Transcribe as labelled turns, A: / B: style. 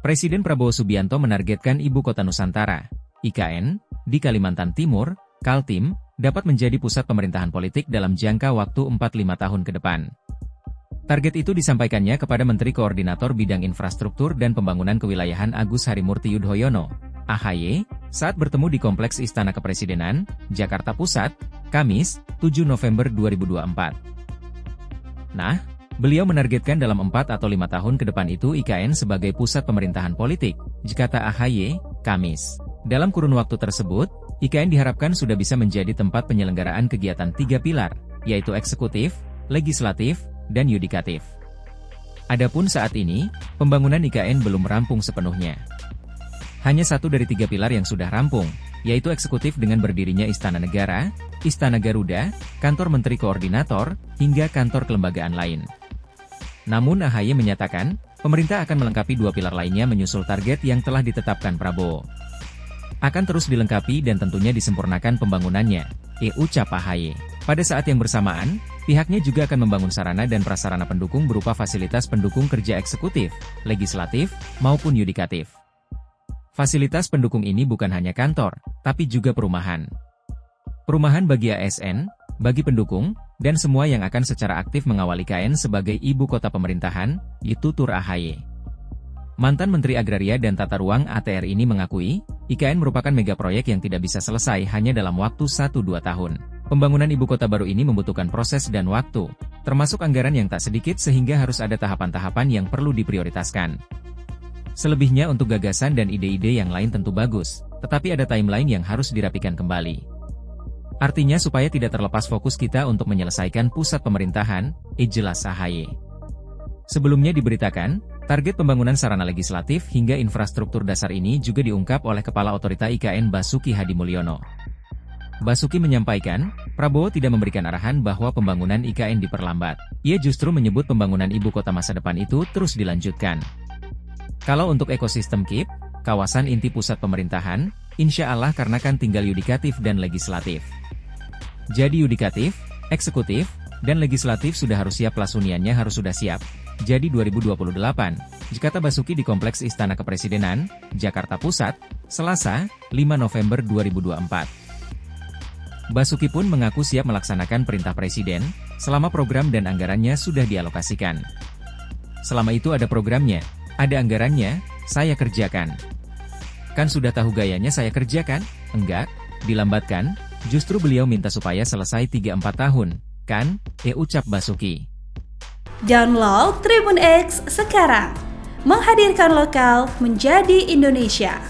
A: Presiden Prabowo Subianto menargetkan Ibu Kota Nusantara, IKN, di Kalimantan Timur, Kaltim, dapat menjadi pusat pemerintahan politik dalam jangka waktu 4-5 tahun ke depan. Target itu disampaikannya kepada Menteri Koordinator Bidang Infrastruktur dan Pembangunan Kewilayahan Agus Harimurti Yudhoyono, AHY, saat bertemu di Kompleks Istana Kepresidenan, Jakarta Pusat, Kamis, 7 November 2024. Nah, beliau menargetkan dalam 4 atau 5 tahun ke depan itu IKN sebagai pusat pemerintahan politik, kata AHY, Kamis. Dalam kurun waktu tersebut, IKN diharapkan sudah bisa menjadi tempat penyelenggaraan kegiatan 3 pilar, yaitu eksekutif, legislatif, dan yudikatif. Adapun saat ini, pembangunan IKN belum rampung sepenuhnya. Hanya 1 dari 3 pilar yang sudah rampung, yaitu eksekutif dengan berdirinya Istana Negara, Istana Garuda, Kantor Menteri Koordinator, hingga kantor kelembagaan lain. Namun AHY menyatakan, pemerintah akan melengkapi 2 pilar lainnya menyusul target yang telah ditetapkan Prabowo. Akan terus dilengkapi dan tentunya disempurnakan pembangunannya, ucap AHY. Pada saat yang bersamaan, pihaknya juga akan membangun sarana dan prasarana pendukung berupa fasilitas pendukung kerja eksekutif, legislatif, maupun yudikatif. Fasilitas pendukung ini bukan hanya kantor, tapi juga perumahan. Perumahan bagi ASN, bagi pendukung, dan semua yang akan secara aktif mengawal IKN sebagai ibu kota pemerintahan, tutur AHY. Mantan Menteri Agraria dan Tata Ruang ATR ini mengakui, IKN merupakan megaproyek yang tidak bisa selesai hanya dalam waktu 1-2 tahun. Pembangunan ibu kota baru ini membutuhkan proses dan waktu, termasuk anggaran yang tak sedikit sehingga harus ada tahapan-tahapan yang perlu diprioritaskan. Selebihnya untuk gagasan dan ide-ide yang lain tentu bagus, tetapi ada timeline yang harus dirapikan kembali. Artinya supaya tidak terlepas fokus kita untuk menyelesaikan pusat pemerintahan, jelas AHY. Sebelumnya diberitakan, target pembangunan sarana legislatif hingga infrastruktur dasar ini juga diungkap oleh Kepala Otorita IKN Basuki Hadimulyono. Basuki menyampaikan, Prabowo tidak memberikan arahan bahwa pembangunan IKN diperlambat. Ia justru menyebut pembangunan ibu kota masa depan itu terus dilanjutkan. Kalau untuk ekosistem KIP, kawasan inti pusat pemerintahan, insya Allah karena kan tinggal yudikatif dan legislatif. Jadi yudikatif, eksekutif, dan legislatif sudah harus siap, plus huniannya harus sudah siap. Jadi 2028, kata Basuki di Kompleks Istana Kepresidenan, Jakarta Pusat, Selasa, 5 November 2024. Basuki pun mengaku siap melaksanakan perintah Presiden, selama program dan anggarannya sudah dialokasikan. Selama itu ada programnya, ada anggarannya, saya kerjakan. Kan sudah tahu gayanya saya kerjakan? Enggak, dilambatkan, justru beliau minta supaya selesai 3-4 tahun, kan? Ucap Basuki.
B: Download Tribun X sekarang, menghadirkan lokal menjadi Indonesia.